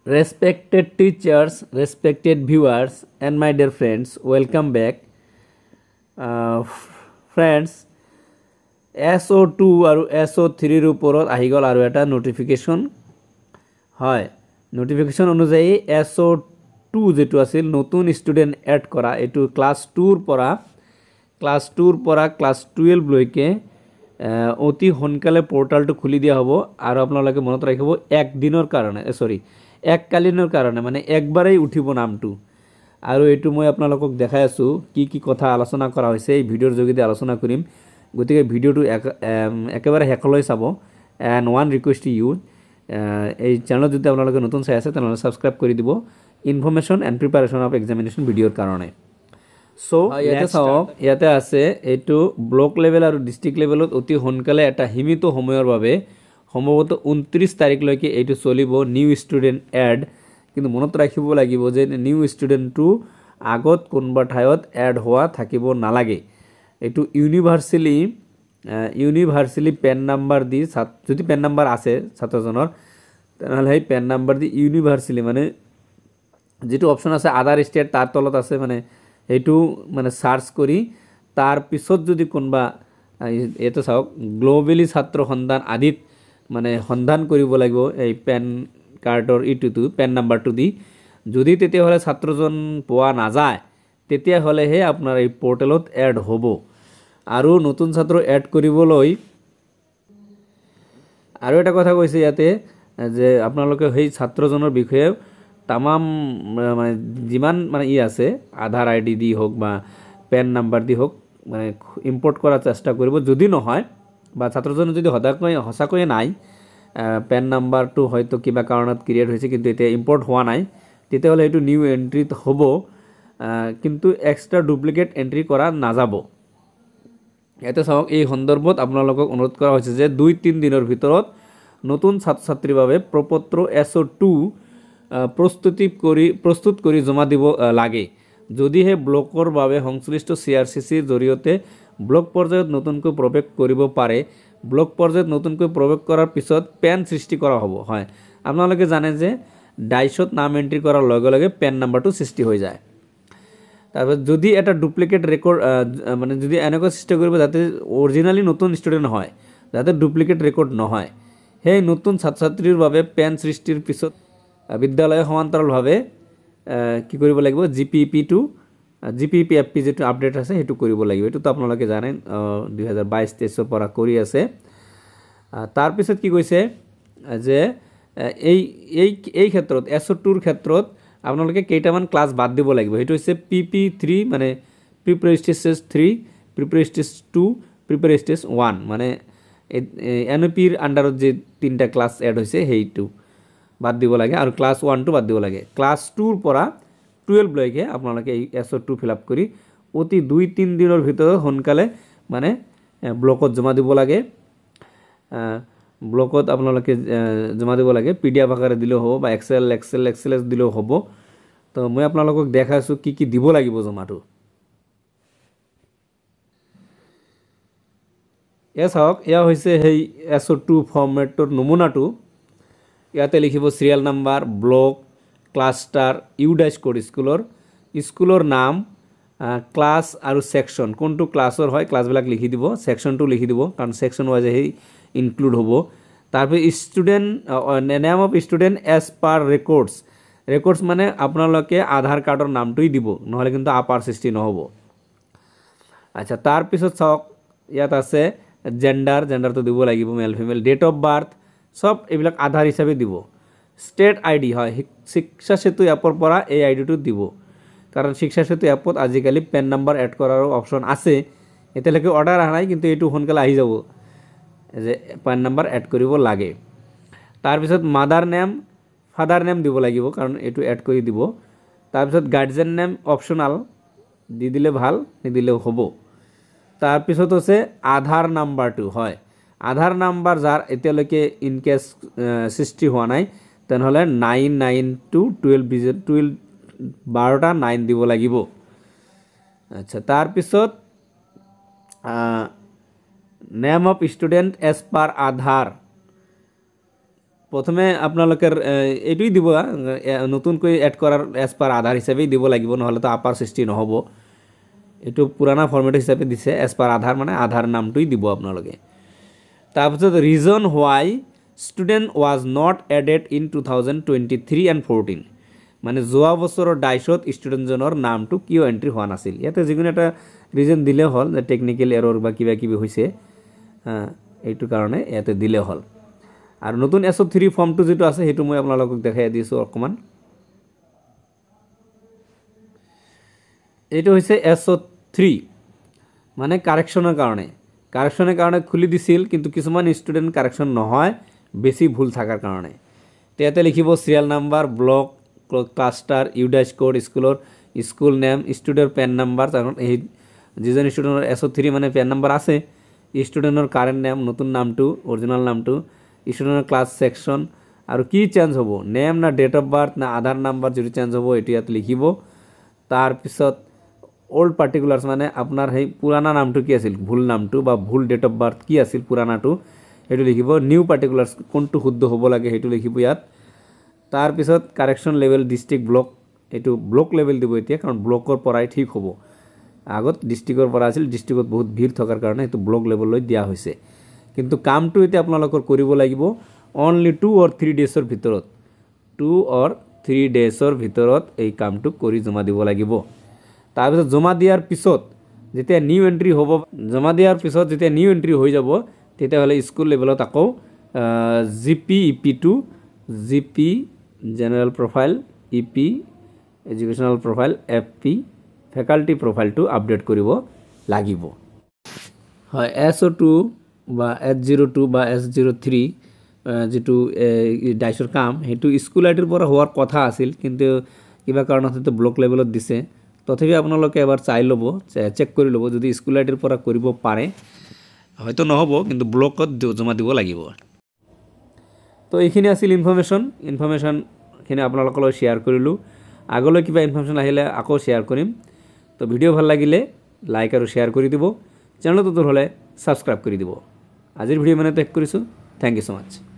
Respected teachers, respected viewers, and my dear friends, welcome back. Friends, SO2 আৰু SO3 ৰ ওপৰত আহি গ'ল আৰু এটা নোটিফিকেশ্যন হয় নোটিফিকেশ্যন অনুযায়ী SO2 যেটো আছিল নতুন ষ্টুডেন্ট এড কৰা এটো ক্লাছ 2 ৰ পৰা ক্লাছ 12 লৈকে অতি সোনকালে পোৰ্টালটো খুলি দিয়া হ'ব আৰু আপোনালোকে মনত ৰাখিব এক দিনৰ কাৰণে এককালীনৰ কাৰণে মানে একবাৰেই উঠিব নামটো আৰু এটো মই আপোনালোকক দেখাই আছো কি কথা আলোচনা কৰা হৈছে এই ভিডিওৰ যোগেদি আলোচনা কৰিম গতিকে ভিডিওটো একেবাৰে হেকলৈ চাব and one request to you এই চেনেলত যদি আপোনালোকে নতুন চাই আছে তেনেহলে সাবস্ক্ৰাইব কৰি দিব information and preparation of examination ভিডিওৰ কাৰণে সো ইয়াতে আছে এটো ব্লক লেভেল আৰু ডিস্ট্ৰিক্ট লেভেলত অতি সোনকালে এটা সীমিত সময়ৰ বাবে সম্ভৱত 29 তাৰিখলৈকে এটো চলিব নিউ ষ্টুডেন্ট এড কিন্তু মনত ৰাখিব লাগিব যে নিউ ষ্টুডেন্টটো আগত কোনবা ঠাইত এড হোৱা থাকিব নালাগে এটো ইউনিভাৰ্সালি পেন নাম্বাৰ দি যদি পেন নাম্বাৰ আছে ছাত্ৰজনৰ তেনেহলে এই পেন নাম্বাৰ দি ইউনিভাৰ্সালি মানে যেটো অপচন আছে আদাৰ ষ্টেট তাৰ তলত আছে মানে এইটো মানে সাৰ্চ কৰি তাৰ পিছত যদি কোনবা এটো চাওক গ্লোবালি ছাত্ৰ সন্ধান আদিত মানে সন্ধান কৰিব লাগিব এই পেন কাৰ্ডৰ ইটোটো পেন নাম্বাৰটো দি যদি তেতিয়া হলে ছাত্ৰজন পোৱা নাযায় তেতিয়া হলে হে আপোনাৰ এই পোৰ্টেলত এড হ'ব আৰু নতুন ছাত্ৰ এড কৰিবলৈ আৰু এটা কথা কৈছে ইয়াতে যে আপোনালোকে সেই ছাত্ৰজনৰ বিষয়ে तमाम মানে যিমান মানে ই আছে আধাৰ আইডি দি হোক বা পেন নাম্বাৰ দি হোক মানে ইম্পোৰ্ট কৰাৰ চেষ্টা কৰিব যদি নহয় বা ছাত্ৰজন যদি হসাকৈ নাই পেন নাম্বাৰটো হয়তো কিবা কাৰণত ক্ৰিয়েট হৈছে কিন্তু এটা ইম্পোৰ্ট হোৱা নাই তেতিয়া হলে এটো নিউ এন্ট্ৰি হ'ব কিন্তু এক্সট্ৰা ডুপ্লিকেট এন্ট্ৰি কৰা নাযাব এটা চাওক এই সন্দৰ্ভত আপোনালোকক অনুৰোধ কৰা হৈছে যে 2-3 দিনৰ ভিতৰত নতুন ছাত্ৰীৰ বাবে প্ৰপত্ৰ SO2 প্ৰস্তুত কৰি জমা দিব লাগে যদিহে ব্লকৰ বাবে সংশ্লিষ্ট CRCCৰ জৰিয়তে ব্লক পৰ্যায়ত নতুনকৈ প্ৰৱেশ কৰিব পাৰে ব্লক পৰ্যায়ত নতুনকৈ প্ৰৱেশ কৰাৰ পিছত পেন সৃষ্টি কৰা হ'ব হয় আপোনালোকে জানে যে ডাইশত নাম এন্ট্ৰি কৰাৰ লগে লগে পেন নাম্বাৰটো সৃষ্টি হৈ যায় তাৰপৰ যদি এটা ডুপ্লিকেট ৰেকৰ্ড মানে যদি এনেকৈ সৃষ্টি কৰিব যাতে অৰিজিনালি নতুন ষ্টুডেন্ট হয় যাতে ডুপ্লিকেট ৰেকৰ্ড নহয় সেই নতুন ছাত্ৰীৰ বাবে পেন সৃষ্টিৰ পিছত বিদ্যালয় সমান্তৰালভাৱে কি কৰিব লাগিব GPPFP যেটো আপডেট আছে হেতু কৰিব লাগিব এটো তো আপোনালোকে জানেন 2022-23 পৰা কৰি আছে তাৰ পিছত কি কৈছে যে এই ক্ষেত্ৰত SO2 ৰ ক্ষেত্ৰত আপোনালোকে কেইটামান ক্লাস বাদ দিব লাগিব হেতু হৈছে PP3 মানে প্ৰিপাৰেটৰি ষ্টেজ 3 প্ৰিপাৰেটৰি ষ্টেজ 2 প্ৰিপাৰেটৰি ষ্টেজ 1 মানে NOP ৰ আন্ডাৰত যে তিনটা ক্লাস এড হৈছে হেইটো বাদ দিব লাগে আৰু ক্লাস 1 টো বাদ দিব লাগে ক্লাস 2 ৰ পৰা 12 লৈকে আপোনালোকে এই SO2 ফিল আপ কৰি অতি 2-3 দিনৰ ভিতৰত সোনকালে মানে ব্লকত জমা দিব লাগে ব্লকত আপোনালোকে জমা দিব লাগে PDF আকাৰে দিলেও হ'ব বা XLS দিলেও হ'ব তো মই আপোনালোকক দেখাইছো কি দিব লাগিব জমাটো এছক ইয়া হৈছে হেই SO2 ফৰমেটৰ নমুনাটো ইয়াতে লিখিব serial number block cluster UDISE code স্কুলৰ নাম ক্লাস আৰু সেকশন কোনটো ক্লাসৰ হয় ক্লাসবিলাক লিখি দিব সেকশনটো লিখি দিব কাৰণ সেকশন ওয়াইজ হে ইনক্লুড হ'ব তাৰপৰ student name of student as per records মানে আপোনালোকে আধাৰ কাৰ্ডৰ নামটোই দিব নহলে কিন্তু আপাৰ সৃষ্টি নহব আচ্ছা তাৰ পিছত চাওক ইয়াত আছে জেন্ডাৰটো দিব লাগিব male female date of birth সব এবিলাক আধাৰ হিচাপে দিব স্টেট আইডি হয় শিক্ষা সেতু এপৰ পৰা এই আইডিটো দিব কাৰণ শিক্ষা সেতু এপত আজিকালি পেন নাম্বাৰ এড কৰাৰ অপচন আছে এতিয়ালৈকে অৰ্ডাৰ আহা নাই কিন্তু এটো সোনকালে আহি যাব যে পেন নাম্বাৰ এড কৰিব লাগে তাৰ পিছত মাদাৰ নেম ফাদাৰ নেম দিব লাগিব কাৰণ এটো এড কৰি দিব তাৰ পিছত গাৰ্ডিয়ান নেম অপচনাল দি দিলে ভাল নিদিলেও হ'ব তাৰ পিছত আছে আধাৰ নাম্বাৰটো হয় আধাৰ নাম্বাৰ যাৰ এতিয়ালৈকে ইন কেস সৃষ্টি হোৱা নাই তেনেহলে 99 9 দিব লাগিব আচ্ছা তাৰ পিছত name of student as per Aadhaar প্ৰথমে আপোনালোকৰ এইটোই দিব নতুনকৈ এড কৰাৰ এজ পাৰ আধাৰ হিচাপেই দিব লাগিব, নহ'লে তো আপাৰ সৃষ্টি নহ'ব। এইটো পুৰাণা ফৰ্মেট হিচাপে দিছে, এজ পাৰ আধাৰ মানে আধাৰ নামটোই দিব আপোনালোকে। তাৰপিছত reason why student was not added in 2023 and 14, মানে যোৱা বছৰৰ ডাইছত ষ্টুডেণ্টজনৰ নামটো কিয় এণ্ট্ৰি হোৱা নাছিল। ইয়াতে যিকোনো এটা ৰিজন দিলে হ'ল, যে টেকনিকেল এৰৰ বা কিবা কিবি হৈছে, এইটো কাৰণে ইয়াতে দিলে হ'ল। আৰু নতুন SO3 ফৰ্মটো যেটো আছে সেইটো মই আপোনালোকক দেখাই দিছোঁ অকমান। এইটো হৈছে SO3, মানে কাৰেকশ্যনৰ কাৰণে খুলি দিছিল, কিন্তু কিছুমান ষ্টুডেণ্ট কাৰেকশ্যন নহয় বেছি ভুল থকাৰ কাৰণে। ইয়াতে লিখিব serial number, block, cluster, UDISE code, school name, ষ্টুডেণ্টৰ পেন নাম্বাৰ। কাৰণ এই যিজন ষ্টুডেণ্টৰ SO3 মানে পেন নাম্বাৰ আছে, ষ্টুডেণ্টৰ কাৰেণ্ট নেম, নতুন নামটো, অৰিজিনেল নামটো, ষ্টুডেণ্টৰ ক্লাছ ছেকশ্যন, আৰু কি চেঞ্জ হ'ব, নেম না ডেট অফ বাৰ্থ না আধাৰ নাম্বাৰ যিটো চেঞ্জ হ'ব এইটো ইয়াত লিখিব। তাৰপিছত ওল্ড পাৰ্টিকুলাৰ্ছ, মানে আপোনাৰ সেই পুৰাণা নামটো কি আছিল, ভুল নামটো বা ভুল ডেট অফ বাৰ্থ কি আছিল পুৰাণাটো, সেইটো লিখিব। নিউ পাৰ্টিকুলাৰ্ছ কোনটো শুদ্ধ হ'ব লাগে সেইটো লিখিব ইয়াত। তাৰপিছত কাৰেকশ্যন লেভেল, ডিষ্ট্ৰিক্ট, ব্লক, এইটো ব্লক লেভেল দিব এতিয়া, কাৰণ ব্লকৰ পৰাই ঠিক হ'ব। আগত ডিষ্ট্ৰিক্টৰ পৰা আছিল, ডিষ্ট্ৰিক্টত বহুত ভিৰ থকাৰ কাৰণে এইটো ব্লক লেভেললৈ দিয়া হৈছে। কিন্তু কামটো এতিয়া আপোনালোকৰ কৰিব লাগিব অনলি 2 or 3 ডেজৰ ভিতৰত, 2 or 3 ডেজৰ ভিতৰত এই কামটো কৰি জমা দিব লাগিব। তাৰপিছত জমা দিয়াৰ পিছত যেতিয়া নিউ এণ্ট্ৰি হ'ব, যেতিয়া নিউ এণ্ট্ৰি হৈ যাব, তেতিয়াহ'লে স্কুল লেভেলত আকৌ GP EP2, GP general profile, EP educational profile, FP faculty প্ৰফাইলটো আপডেট কৰিব লাগিব। হয়, SO2 বা S02 বা S03 যেটো ডাইছৰ কাম, সেইটো স্কুল আইডিৰ পৰা হোৱাৰ কথা আছিল, কিন্তু কিবা কাৰণত সেইটো ব্লক লেভেলত দিছে। তথাপি আপোনালোকে এবাৰ চাই ল'ব, চেক কৰি ল'ব, যদি স্কুল আইডিৰ পৰা কৰিব পাৰে, হয়তো নহ'ব কিন্তু ব্লকত জমা দিব লাগিব। তো এইখিনি আছিল ইনফৰমেশ্যনখিনি আপোনালোকলৈ শ্বেয়াৰ কৰিলোঁ। আগলৈ কিবা ইনফৰমেশ্যন আহিলে আকৌ শ্বেয়াৰ কৰিম। তো ভিডিঅ' ভাল লাগিলে লাইক আৰু শ্বেয়াৰ কৰি দিব, চেনেলটো হ'লে ছাবস্ক্ৰাইব কৰি দিব। আজিৰ ভিডিঅ' মানে শেষ কৰিছোঁ। Thank you so' much.